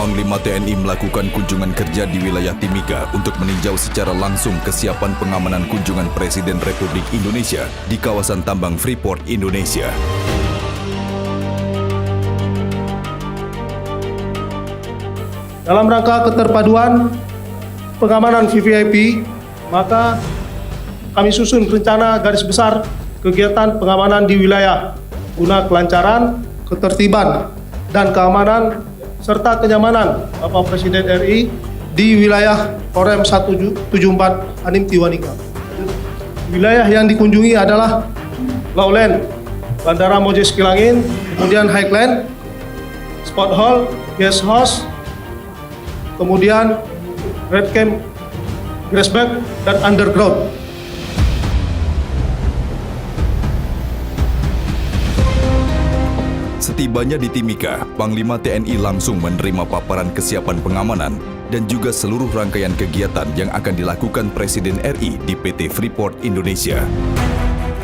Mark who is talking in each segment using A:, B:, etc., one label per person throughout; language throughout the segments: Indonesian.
A: Panglima TNI melakukan kunjungan kerja di wilayah Timika untuk meninjau secara langsung kesiapan pengamanan kunjungan Presiden Republik Indonesia di kawasan tambang Freeport, Indonesia.
B: Dalam rangka keterpaduan pengamanan VVIP, maka kami susun rencana garis besar kegiatan pengamanan di wilayah guna kelancaran, ketertiban, dan keamanan serta kenyamanan Bapak Presiden RI di wilayah Korem 174 Anim Tiwanika. Wilayah yang dikunjungi adalah Lowland, Bandara Moses Kilangin, kemudian Highland, Sport Hall, Guest House, kemudian Red Camp, Grassback, dan Underground.
A: Setibanya di Timika, Panglima TNI langsung menerima paparan kesiapan pengamanan dan juga seluruh rangkaian kegiatan yang akan dilakukan Presiden RI di PT Freeport Indonesia.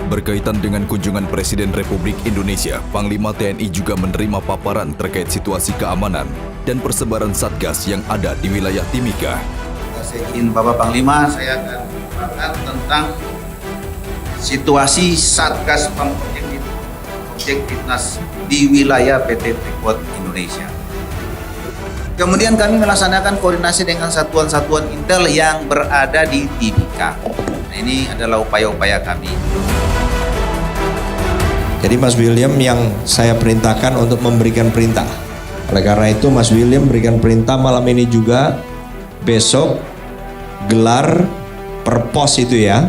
A: Berkaitan dengan kunjungan Presiden Republik Indonesia, Panglima TNI juga menerima paparan terkait situasi keamanan dan persebaran Satgas yang ada di wilayah Timika.
C: Saya ingin Bapak Panglima, saya akan mengatakan tentang situasi Satgas Objektivitas di wilayah PT Freeport Indonesia. Kemudian kami melaksanakan koordinasi dengan satuan-satuan intel yang berada di Timika. Nah, ini adalah upaya-upaya kami.
D: Jadi Mas William yang saya perintahkan untuk memberikan perintah. Oleh karena itu Mas William berikan perintah malam ini juga, besok gelar per pos itu ya.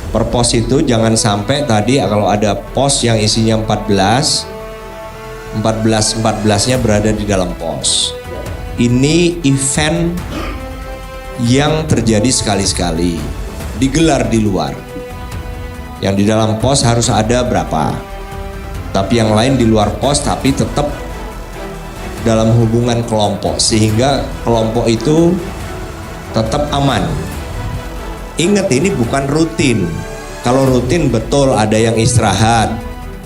D: Per pos itu jangan sampai tadi kalau ada pos yang isinya 14-nya berada di dalam pos. Ini event yang terjadi sekali-sekali, digelar di luar. Yang di dalam pos harus ada berapa, tapi yang lain di luar pos tapi tetap dalam hubungan kelompok sehingga kelompok itu tetap aman. Ingat, ini bukan rutin. Kalau rutin betul ada yang istirahat,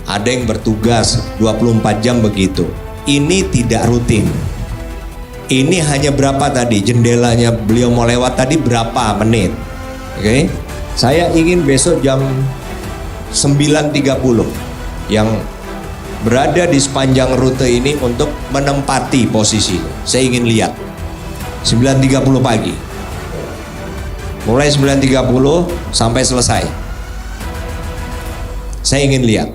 D: ada yang bertugas 24 jam begitu. Ini tidak rutin. Ini hanya berapa tadi jendelanya beliau mau lewat tadi berapa menit. Oke. Saya ingin besok jam 9.30 yang berada di sepanjang rute ini untuk menempati posisi. Saya ingin lihat 9.30 pagi. Mulai 9.30 sampai selesai. Saya ingin lihat.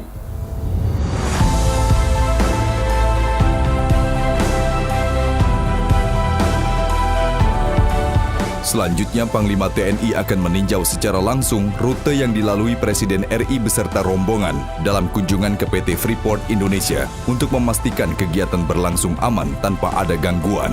A: Selanjutnya, Panglima TNI akan meninjau secara langsung rute yang dilalui Presiden RI beserta rombongan dalam kunjungan ke PT Freeport Indonesia untuk memastikan kegiatan berlangsung aman tanpa ada gangguan.